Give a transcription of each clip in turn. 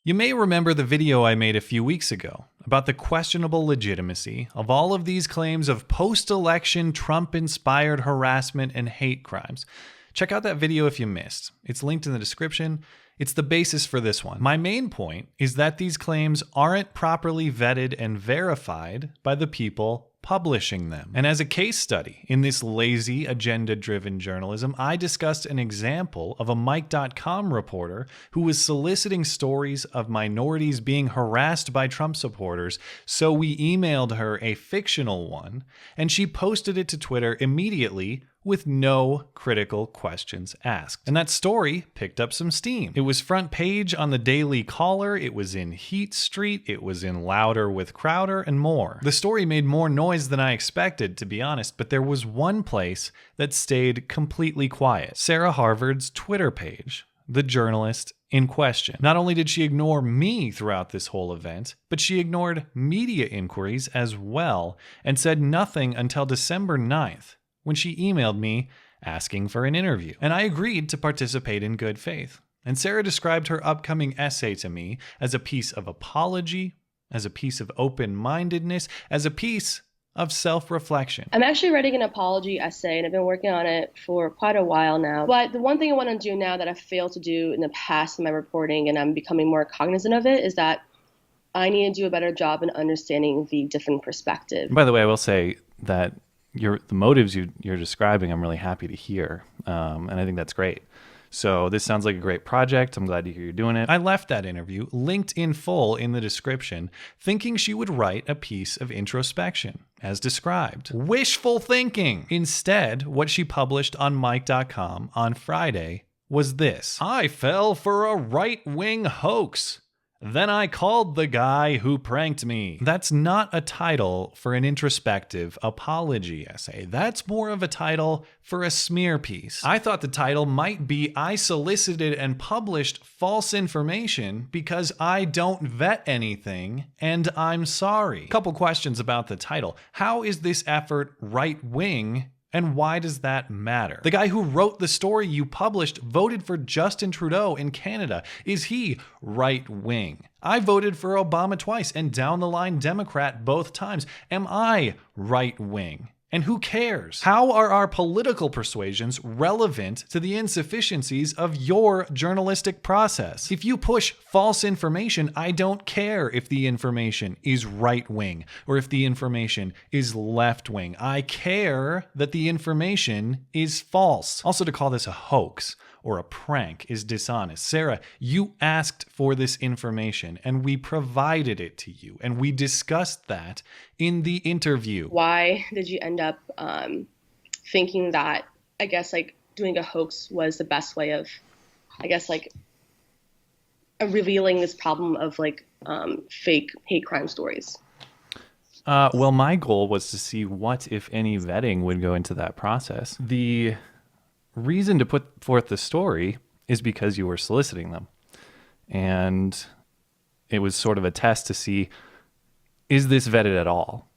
You may remember the video I made a few weeks ago about the questionable legitimacy of all of these claims of post-election Trump-inspired harassment and hate crimes. Check out that video if you missed. It's linked in the description. It's the basis for this one. My main point is that these claims aren't properly vetted and verified by the people publishing them. And as a case study in this lazy, agenda-driven journalism, I discussed an example of a Mike.com reporter who was soliciting stories of minorities being harassed by Trump supporters, so we emailed her a fictional one, and she posted it to Twitter immediately with no critical questions asked. And that story picked up some steam. It was front page on the Daily Caller, it was in Heat Street, it was in Louder with Crowder, and more. The story made more noise than I expected, to be honest, but there was one place that stayed completely quiet. Sarah Harvard's Twitter page, the journalist in question. Not only did she ignore me throughout this whole event, but she ignored media inquiries as well, and said nothing until December 9th, when she emailed me asking for an interview. And I agreed to participate in good faith. And Sarah described her upcoming essay to me as a piece of apology, as a piece of open-mindedness, as a piece of self-reflection. I'm actually writing an apology essay, and I've been working on it for quite a while now. But the one thing I want to do now that I've failed to do in the past in my reporting, and I'm becoming more cognizant of it, is that I need to do a better job in understanding the different perspectives. By the way, I will say that the motives you're describing, I'm really happy to hear, and I think that's great. So this sounds like a great project. I'm glad to hear you're doing it. I left that interview linked in full in the description, thinking she would write a piece of introspection, as described. Wishful thinking! Instead, what she published on Mike.com on Friday was this: I fell for a right-wing hoax. Then I called the guy who pranked me. That's not a title for an introspective apology essay. That's more of a title for a smear piece. I thought the title might be I solicited and published false information because I don't vet anything and I'm sorry. Couple questions about the title. How is this effort right-wing? And why does that matter? The guy who wrote the story you published voted for Justin Trudeau in Canada. Is he right-wing? I voted for Obama twice and down the line Democrat both times. Am I right-wing? And who cares? How are our political persuasions relevant to the insufficiencies of your journalistic process? If you push false information, I don't care if the information is right-wing or if the information is left-wing. I care that the information is false. Also, to call this a hoax or a prank is dishonest. Sarah, you asked for this information and we provided it to you, and we discussed that in the interview. Why did you end up thinking that, I guess, like, doing a hoax was the best way of, I guess, like, revealing this problem of, like, fake hate crime stories? Well, my goal was to see what, if any, vetting would go into that process. The reason to put forth the story is because you were soliciting them. And it was sort of a test to see, is this vetted at all?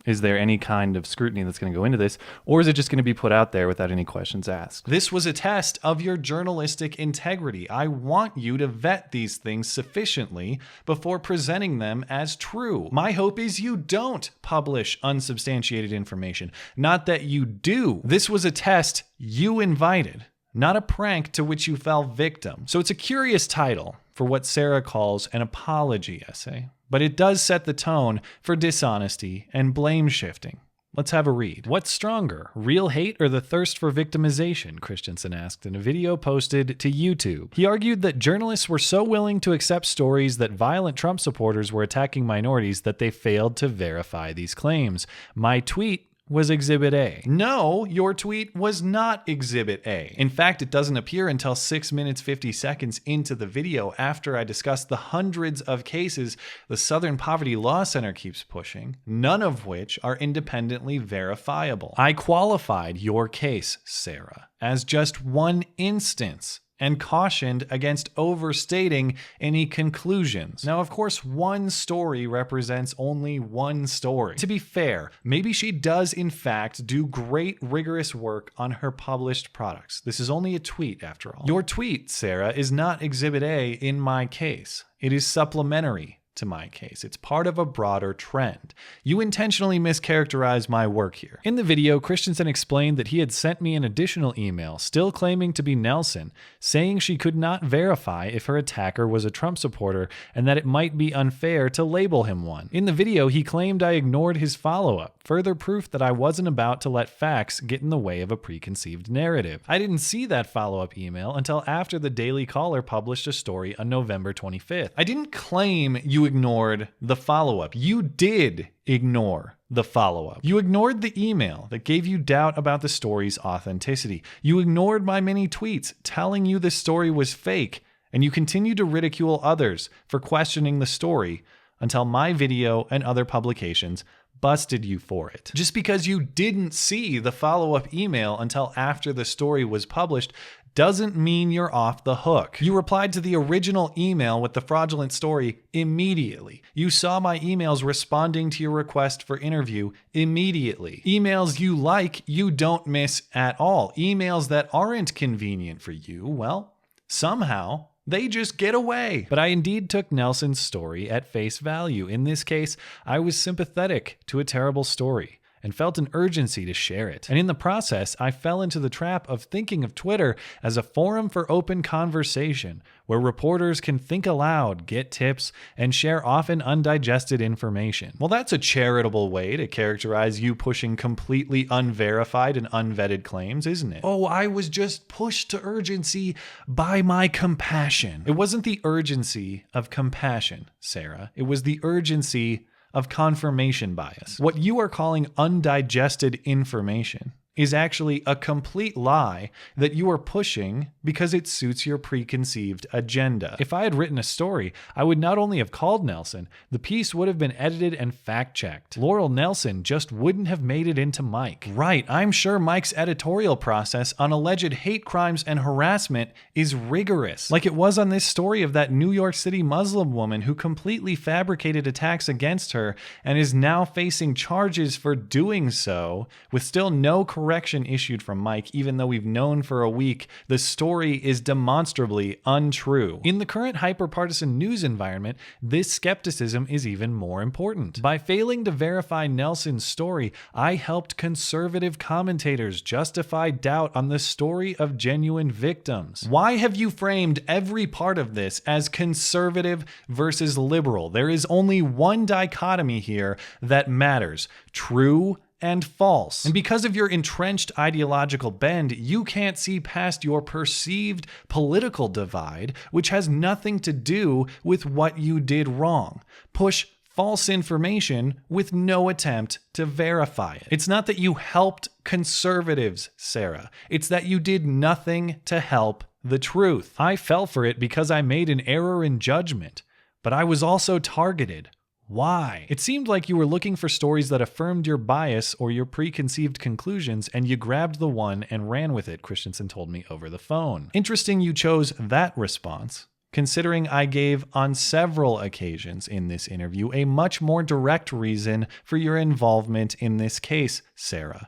Is there any kind of scrutiny that's going to go into this? Or is it just going to be put out there without any questions asked? This was a test of your journalistic integrity. I want you to vet these things sufficiently before presenting them as true. My hope is you don't publish unsubstantiated information. Not that you do. This was a test you invited, not a prank to which you fell victim. So it's a curious title for what Sarah calls an apology essay, but it does set the tone for dishonesty and blame shifting. Let's have a read. What's stronger, real hate or the thirst for victimization? Christiansen asked in a video posted to YouTube. He argued that journalists were so willing to accept stories that violent Trump supporters were attacking minorities that they failed to verify these claims. My tweet was Exhibit A. No, your tweet was not Exhibit A. In fact, it doesn't appear until 6 minutes 50 seconds into the video after I discuss the hundreds of cases the Southern Poverty Law Center keeps pushing, none of which are independently verifiable. I qualified your case, Sarah, as just one instance and cautioned against overstating any conclusions. Now, of course, one story represents only one story. To be fair, maybe she does in fact do great rigorous work on her published products. This is only a tweet after all. Your tweet, Sarah, is not Exhibit A in my case. It is supplementary to my case. It's part of a broader trend. You intentionally mischaracterize my work here. In the video, Christiansen explained that he had sent me an additional email, still claiming to be Nelson, saying she could not verify if her attacker was a Trump supporter and that it might be unfair to label him one. In the video, he claimed I ignored his follow-up, further proof that I wasn't about to let facts get in the way of a preconceived narrative. I didn't see that follow-up email until after the Daily Caller published a story on November 25th. I didn't claim you ignored the follow-up. You did ignore the follow-up. You ignored the email that gave you doubt about the story's authenticity. You ignored my many tweets telling you the story was fake, and you continued to ridicule others for questioning the story until my video and other publications busted you for it. Just because you didn't see the follow-up email until after the story was published doesn't mean you're off the hook. You replied to the original email with the fraudulent story immediately. You saw my emails responding to your request for interview immediately. Emails you like, you don't miss at all. Emails that aren't convenient for you, well, somehow they just get away. But I indeed took Nelson's story at face value. In this case, I was sympathetic to a terrible story and felt an urgency to share it. And in the process, I fell into the trap of thinking of Twitter as a forum for open conversation, where reporters can think aloud, get tips, and share often undigested information. Well, that's a charitable way to characterize you pushing completely unverified and unvetted claims, isn't it? Oh, I was just pushed to urgency by my compassion. It wasn't the urgency of compassion, Sarah. It was the urgency of confirmation bias. What you are calling undigested information is actually a complete lie that you are pushing because it suits your preconceived agenda. If I had written a story, I would not only have called Nelson, the piece would have been edited and fact-checked. Laurel Nelson just wouldn't have made it into Mike. Right, I'm sure Mike's editorial process on alleged hate crimes and harassment is rigorous, like it was on this story of that New York City Muslim woman who completely fabricated attacks against her and is now facing charges for doing so, with still no correction issued from Mike, even though we've known for a week the story is demonstrably untrue. In the current hyper-partisan news environment, this skepticism is even more important. By failing to verify Nelson's story, I helped conservative commentators justify doubt on the story of genuine victims. Why have you framed every part of this as conservative versus liberal? There is only one dichotomy here that matters: true and false. And because of your entrenched ideological bend, you can't see past your perceived political divide, which has nothing to do with what you did wrong. Push false information with no attempt to verify it. It's not that you helped conservatives, Sarah. It's that you did nothing to help the truth. I fell for it because I made an error in judgment, but I was also targeted. Why? It seemed like you were looking for stories that affirmed your bias or your preconceived conclusions, and you grabbed the one and ran with it, Christiansen told me over the phone. Interesting you chose that response, considering I gave on several occasions in this interview a much more direct reason for your involvement in this case, Sarah.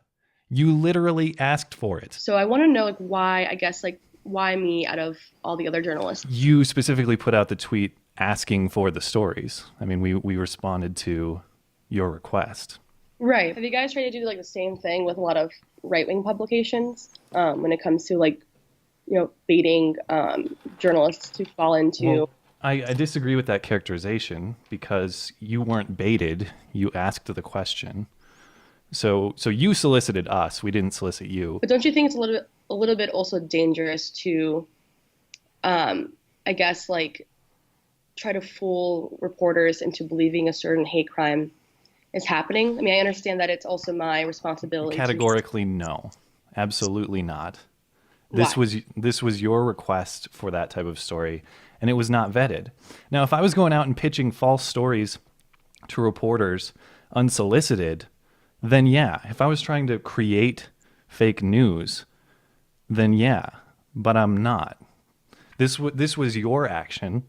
You literally asked for it. So I want to know why me out of all the other journalists? You specifically put out the tweet asking for the stories. I mean, we responded to your request. Right. Have you guys tried to do the same thing with a lot of right-wing publications when it comes to baiting journalists to fall into? Well, I disagree with that characterization because you weren't baited. You asked the question. So you solicited us. We didn't solicit you. But don't you think it's a little bit also dangerous to, try to fool reporters into believing a certain hate crime is happening? I mean, I understand that it's also my responsibility. Categorically, no. Absolutely not. Why? This was your request for that type of story, and it was not vetted. Now, if I was going out and pitching false stories to reporters unsolicited, then yeah. If I was trying to create fake news, then yeah. But I'm not. This was your action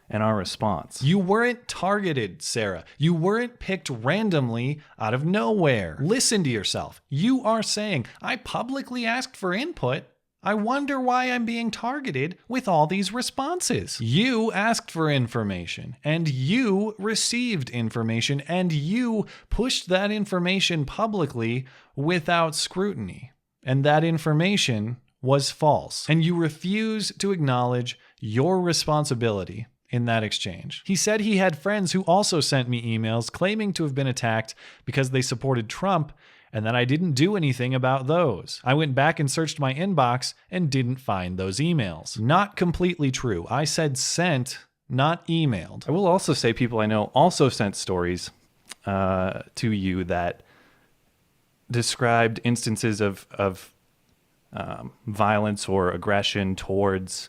and our response. You weren't targeted, Sarah. You weren't picked randomly out of nowhere. Listen to yourself. You are saying, I publicly asked for input. I wonder why I'm being targeted with all these responses. You asked for information, and you received information, and you pushed that information publicly without scrutiny. And that information was false. And you refuse to acknowledge your responsibility in that exchange. He said he had friends who also sent me emails claiming to have been attacked because they supported Trump, and that I didn't do anything about those. I went back and searched my inbox and didn't find those emails. Not completely true. I said sent, not emailed. I will also say people I know also sent stories to you that described instances of violence or aggression towards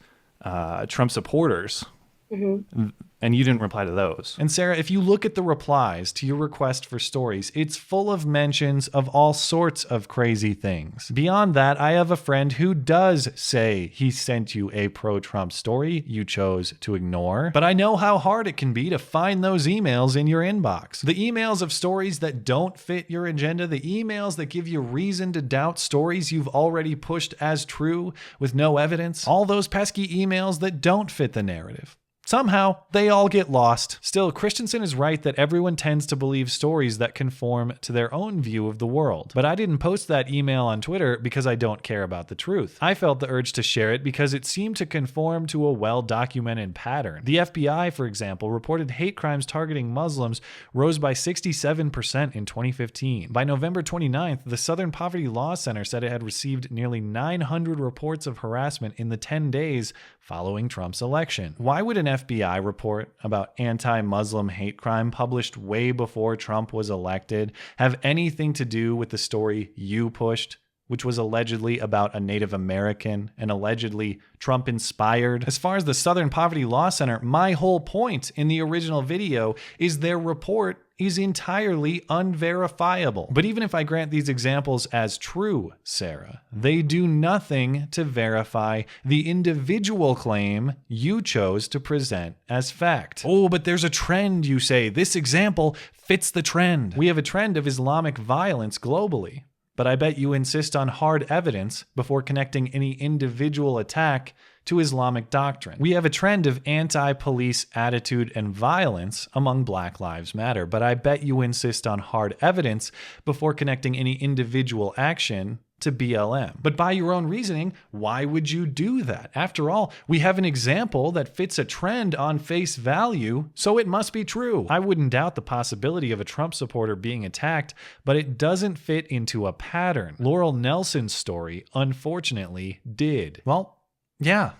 Trump supporters. Mm-hmm. And you didn't reply to those. And Sarah, if you look at the replies to your request for stories, it's full of mentions of all sorts of crazy things. Beyond that, I have a friend who does say he sent you a pro-Trump story you chose to ignore. But I know how hard it can be to find those emails in your inbox. The emails of stories that don't fit your agenda, the emails that give you reason to doubt stories you've already pushed as true with no evidence, all those pesky emails that don't fit the narrative. Somehow, they all get lost. Still, Christiansen is right that everyone tends to believe stories that conform to their own view of the world. But I didn't post that email on Twitter because I don't care about the truth. I felt the urge to share it because it seemed to conform to a well-documented pattern. The FBI, for example, reported hate crimes targeting Muslims rose by 67% in 2015. By November 29th, the Southern Poverty Law Center said it had received nearly 900 reports of harassment in the 10 days following Trump's election. Why would an FBI report about anti-Muslim hate crime published way before Trump was elected have anything to do with the story you pushed, which was allegedly about a Native American and allegedly Trump-inspired? As far as the Southern Poverty Law Center, my whole point in the original video is their report is entirely unverifiable. But even if I grant these examples as true, Sarah, they do nothing to verify the individual claim you chose to present as fact. Oh, but there's a trend, you say. This example fits the trend. We have a trend of Islamic violence globally. But I bet you insist on hard evidence before connecting any individual attack to Islamic doctrine. We have a trend of anti-police attitude and violence among Black Lives Matter, but I bet you insist on hard evidence before connecting any individual action to BLM. But by your own reasoning, why would you do that? After all, we have an example that fits a trend on face value, so it must be true. I wouldn't doubt the possibility of a Trump supporter being attacked, but it doesn't fit into a pattern. Laurel Nelson's story, unfortunately, did. Well, yeah.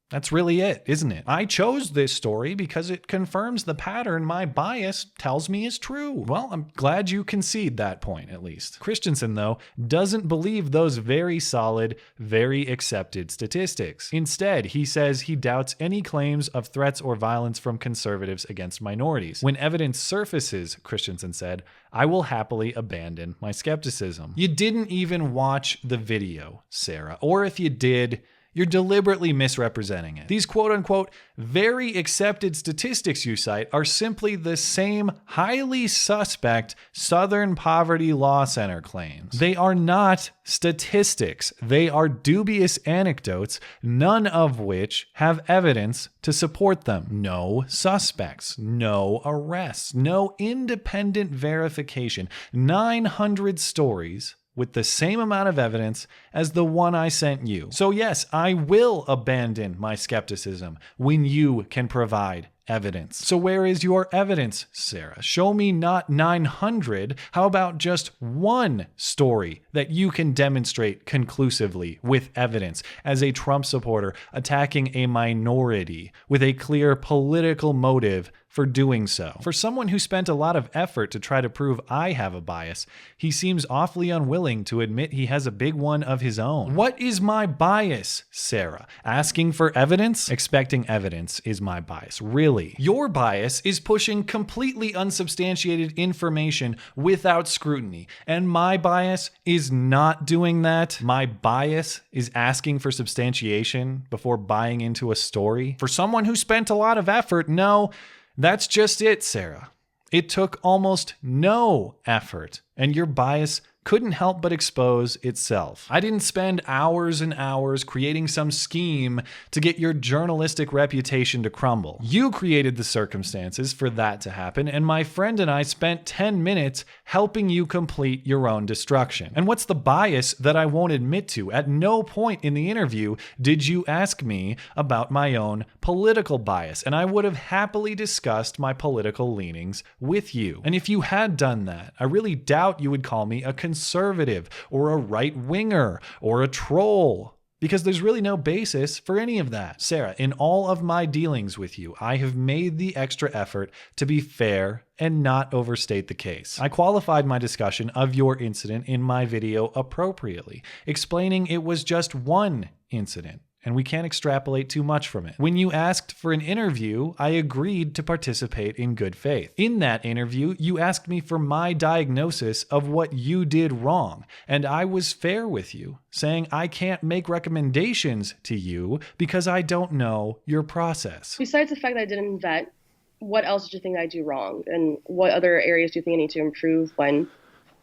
That's really it, isn't it? I chose this story because it confirms the pattern my bias tells me is true. Well, I'm glad you concede that point, at least. Christiansen, though, doesn't believe those very solid, very accepted statistics. Instead, he says he doubts any claims of threats or violence from conservatives against minorities. When evidence surfaces, Christiansen said, I will happily abandon my skepticism. You didn't even watch the video, Sarah. Or if you did, you're deliberately misrepresenting it. These quote-unquote very accepted statistics you cite are simply the same highly suspect Southern Poverty Law Center claims. They are not statistics. They are dubious anecdotes, none of which have evidence to support them. No suspects, no arrests, no independent verification. 900 stories with the same amount of evidence as the one I sent you. So yes, I will abandon my skepticism when you can provide evidence. So where is your evidence, Sarah? Show me not 900. How about just one story that you can demonstrate conclusively with evidence as a Trump supporter attacking a minority with a clear political motive for doing so? For someone who spent a lot of effort to try to prove I have a bias, he seems awfully unwilling to admit he has a big one of his own. What is my bias, Sarah? Asking for evidence? Expecting evidence is my bias. Really? Really? Your bias is pushing completely unsubstantiated information without scrutiny, and my bias is not doing that. My bias is asking for substantiation before buying into a story. For someone who spent a lot of effort, no, that's just it, Sarah. It took almost no effort, and your bias couldn't help but expose itself. I didn't spend hours and hours creating some scheme to get your journalistic reputation to crumble. You created the circumstances for that to happen, and my friend and I spent 10 minutes helping you complete your own destruction. And what's the bias that I won't admit to? At no point in the interview did you ask me about my own political bias, and I would have happily discussed my political leanings with you. And if you had done that, I really doubt you would call me a conservative or a right-winger or a troll, because there's really no basis for any of that. Sarah, in all of my dealings with you, I have made the extra effort to be fair and not overstate the case. I qualified my discussion of your incident in my video appropriately, explaining it was just one incident, and we can't extrapolate too much from it. When you asked for an interview, I agreed to participate in good faith. In that interview, you asked me for my diagnosis of what you did wrong, and I was fair with you, saying I can't make recommendations to you because I don't know your process. Besides the fact that I didn't vet, what else did you think I do wrong? And what other areas do you think I need to improve when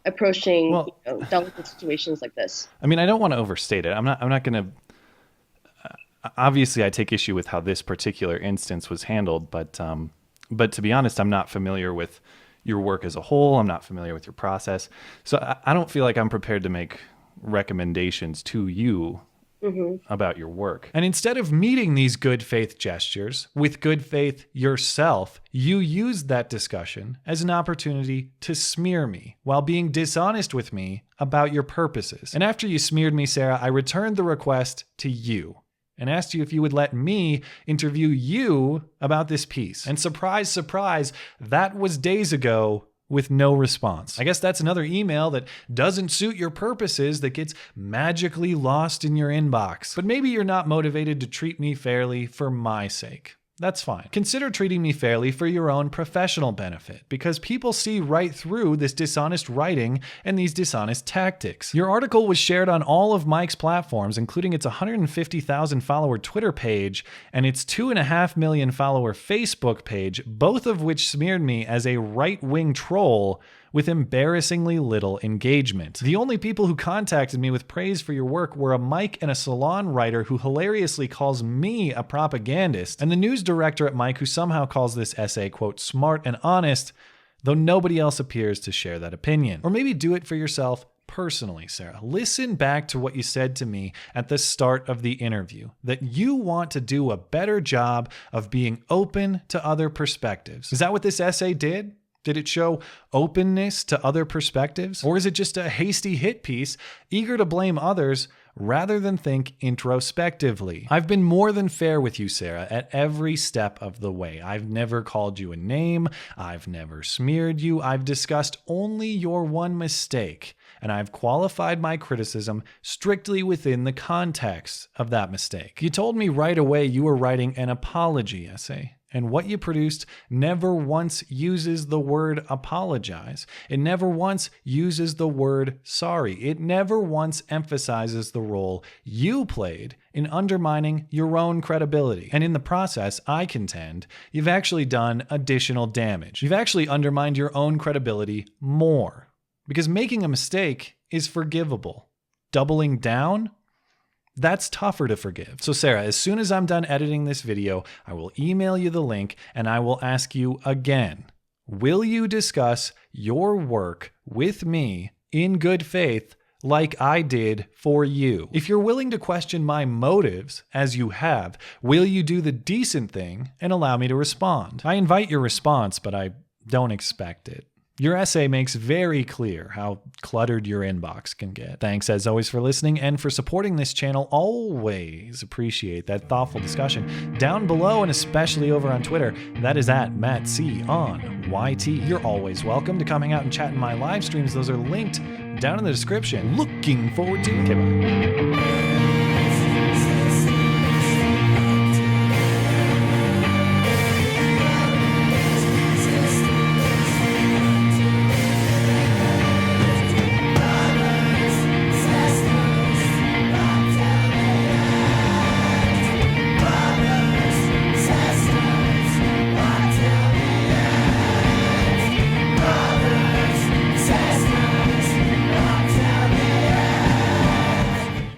approaching delicate situations like this? I mean, I don't want to overstate it. I'm not going to... Obviously, I take issue with how this particular instance was handled, but to be honest, I'm not familiar with your work as a whole. I'm not familiar with your process. So I don't feel like I'm prepared to make recommendations to you about your work. And instead of meeting these good faith gestures with good faith yourself, you used that discussion as an opportunity to smear me while being dishonest with me about your purposes. And after you smeared me, Sarah, I returned the request to you and asked you if you would let me interview you about this piece. And surprise, surprise, that was days ago with no response. I guess that's another email that doesn't suit your purposes that gets magically lost in your inbox. But maybe you're not motivated to treat me fairly for my sake. That's fine. Consider treating me fairly for your own professional benefit, because people see right through this dishonest writing and these dishonest tactics. Your article was shared on all of Mike's platforms, including its 150,000 follower Twitter page and its 2.5 million follower Facebook page, both of which smeared me as a right-wing troll with embarrassingly little engagement. The only people who contacted me with praise for your work were a Mike and a salon writer who hilariously calls me a propagandist, and the news director at Mike who somehow calls this essay, quote, smart and honest, though nobody else appears to share that opinion. Or maybe do it for yourself personally, Sarah. Listen back to what you said to me at the start of the interview, that you want to do a better job of being open to other perspectives. Is that what this essay did? Did it show openness to other perspectives? Or is it just a hasty hit piece, eager to blame others rather than think introspectively? I've been more than fair with you, Sarah, at every step of the way. I've never called you a name. I've never smeared you. I've discussed only your one mistake, and I've qualified my criticism strictly within the context of that mistake. You told me right away you were writing an apology essay. And what you produced never once uses the word apologize. It never once uses the word sorry. It never once emphasizes the role you played in undermining your own credibility. And in the process, I contend, you've actually done additional damage. You've actually undermined your own credibility more. Because making a mistake is forgivable. Doubling down? That's tougher to forgive. So Sarah, as soon as I'm done editing this video, I will email you the link and I will ask you again, will you discuss your work with me in good faith like I did for you? If you're willing to question my motives, as you have, will you do the decent thing and allow me to respond? I invite your response, but I don't expect it. Your essay makes very clear how cluttered your inbox can get. Thanks as always for listening and for supporting this channel. Always appreciate that thoughtful discussion down below and especially over on Twitter. That is at Matt C on YT. You're always welcome to come hang out and chat in my live streams. Those are linked down in the description. Looking forward to it. Okay, bye.